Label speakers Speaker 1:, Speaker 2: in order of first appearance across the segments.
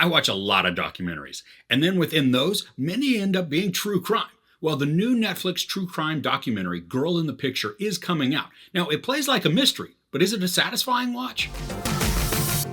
Speaker 1: I watch a lot of documentaries, and then within those, many end up being true crime. Well, the new Netflix true crime documentary, Girl in the Picture, is coming out. Now, it plays like a mystery, but is it a satisfying watch?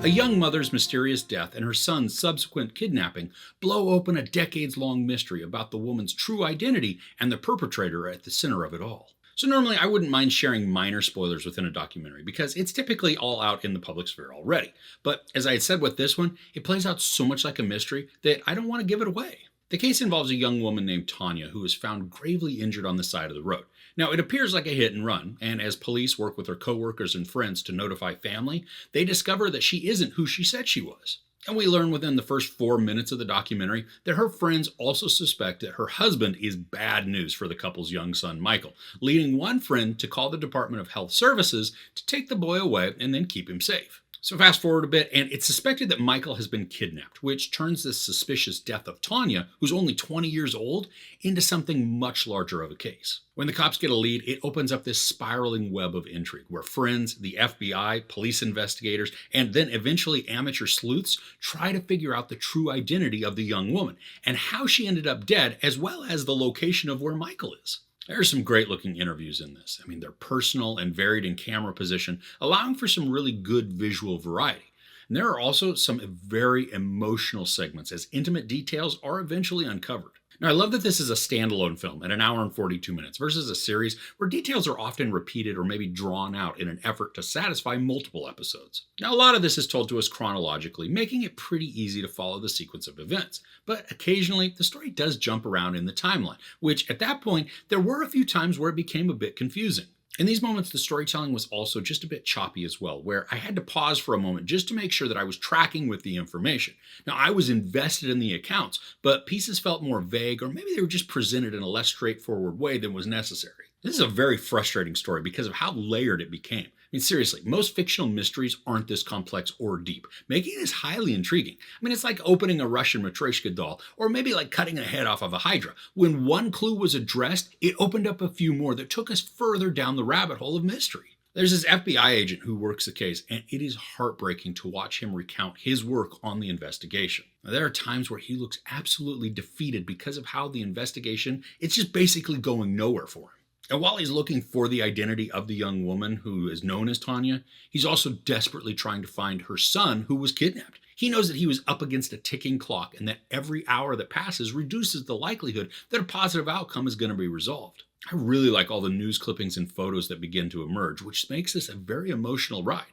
Speaker 1: A young mother's mysterious death and her son's subsequent kidnapping blow open a decades-long mystery about the woman's true identity and the perpetrator at the center of it all. So normally I wouldn't mind sharing minor spoilers within a documentary because it's typically all out in the public sphere already. But as I had said with this one, it plays out so much like a mystery that I don't want to give it away. The case involves a young woman named Tanya who was found gravely injured on the side of the road. Now, it appears like a hit and run, and as police work with her coworkers and friends to notify family, they discover that she isn't who she said she was. And we learn within the first 4 minutes of the documentary that her friends also suspect that her husband is bad news for the couple's young son, Michael, leading one friend to call the Department of Health Services to take the boy away and then keep him safe. So fast forward a bit, and it's suspected that Michael has been kidnapped, which turns this suspicious death of Tanya, who's only 20 years old, into something much larger of a case. When the cops get a lead, it opens up this spiraling web of intrigue where friends, the FBI, police investigators, and then eventually amateur sleuths try to figure out the true identity of the young woman and how she ended up dead, as well as the location of where Michael is. There are some great looking interviews in this. I mean, they're personal and varied in camera position, allowing for some really good visual variety. And there are also some very emotional segments as intimate details are eventually uncovered. Now, I love that this is a standalone film at an hour and 42 minutes versus a series where details are often repeated or maybe drawn out in an effort to satisfy multiple episodes. Now, a lot of this is told to us chronologically, making it pretty easy to follow the sequence of events. But occasionally, the story does jump around in the timeline, which at that point, there were a few times where it became a bit confusing. In these moments, the storytelling was also just a bit choppy as well, where I had to pause for a moment just to make sure that I was tracking with the information. Now, I was invested in the accounts, but pieces felt more vague, or maybe they were just presented in a less straightforward way than was necessary. This is a very frustrating story because of how layered it became. I mean, seriously, most fictional mysteries aren't this complex or deep, making this highly intriguing. I mean, it's like opening a Russian Matryoshka doll, or maybe like cutting a head off of a hydra. When one clue was addressed, it opened up a few more that took us further down the rabbit hole of mystery. There's this FBI agent who works the case, and it is heartbreaking to watch him recount his work on the investigation. Now, there are times where he looks absolutely defeated because of how the investigation, it's just basically going nowhere for him. And while he's looking for the identity of the young woman who is known as Tanya, he's also desperately trying to find her son who was kidnapped. He knows that he was up against a ticking clock and that every hour that passes reduces the likelihood that a positive outcome is going to be resolved. I really like all the news clippings and photos that begin to emerge, which makes this a very emotional ride.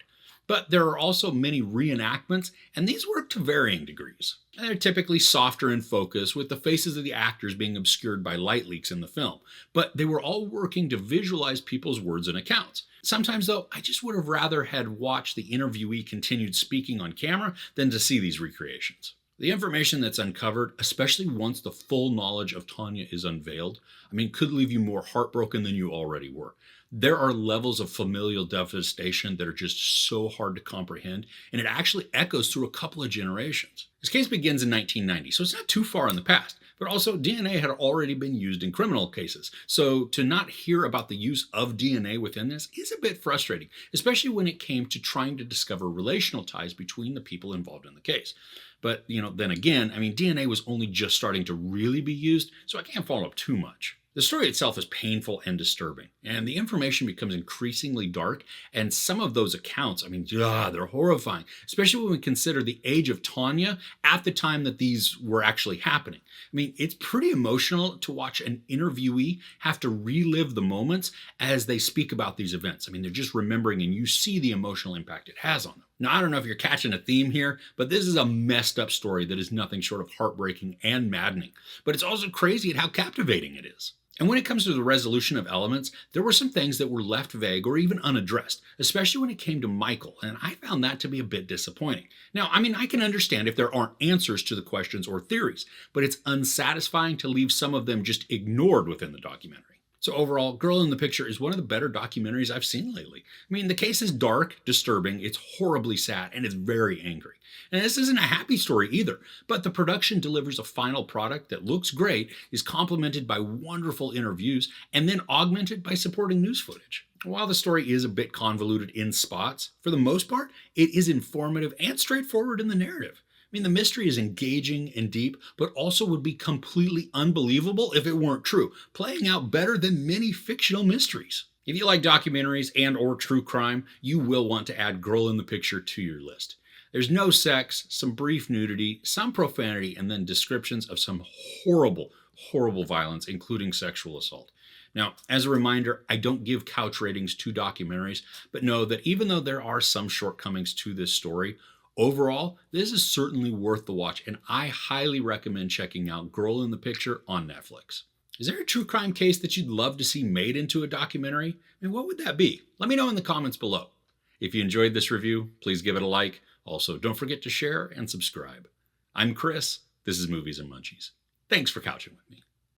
Speaker 1: But there are also many reenactments, and these work to varying degrees. They're typically softer in focus, with the faces of the actors being obscured by light leaks in the film. But they were all working to visualize people's words and accounts. Sometimes, though, I just would have rather had watched the interviewee continued speaking on camera than to see these recreations. The information that's uncovered, especially once the full knowledge of Tanya is unveiled, could leave you more heartbroken than you already were. There are levels of familial devastation that are just so hard to comprehend, and it actually echoes through a couple of generations. This case begins in 1990, so it's not too far in the past, but also DNA had already been used in criminal cases. So to not hear about the use of DNA within this is a bit frustrating, especially when it came to trying to discover relational ties between the people involved in the case. But, then again, DNA was only just starting to really be used, so I can't follow up too much. The story itself is painful and disturbing, and the information becomes increasingly dark, and some of those accounts, they're horrifying, especially when we consider the age of Tanya at the time that these were actually happening. It's pretty emotional to watch an interviewee have to relive the moments as they speak about these events. They're just remembering, and you see the emotional impact it has on them. Now, I don't know if you're catching a theme here, but this is a messed up story that is nothing short of heartbreaking and maddening, but it's also crazy at how captivating it is. And when it comes to the resolution of elements, there were some things that were left vague or even unaddressed, especially when it came to Michael, and I found that to be a bit disappointing. Now, I can understand if there aren't answers to the questions or theories, but it's unsatisfying to leave some of them just ignored within the documentary. So overall, Girl in the Picture is one of the better documentaries I've seen lately. The case is dark, disturbing, it's horribly sad, and it's very angry. And this isn't a happy story either, but the production delivers a final product that looks great, is complemented by wonderful interviews, and then augmented by supporting news footage. While the story is a bit convoluted in spots, for the most part, it is informative and straightforward in the narrative. mean, the mystery is engaging and deep, but also would be completely unbelievable if it weren't true, playing out better than many fictional mysteries. If you like documentaries and or true crime, you will want to add Girl in the Picture to your list. There's no sex, some brief nudity, some profanity, and then descriptions of some horrible, horrible violence, including sexual assault. Now, as a reminder, I don't give couch ratings to documentaries, but know that even though there are some shortcomings to this story, overall, this is certainly worth the watch, and I highly recommend checking out Girl in the Picture on Netflix. Is there a true crime case that you'd love to see made into a documentary? And what would that be? Let me know in the comments below. If you enjoyed this review, please give it a like. Also, don't forget to share and subscribe. I'm Chris. This is Movies and Munchies. Thanks for couching with me.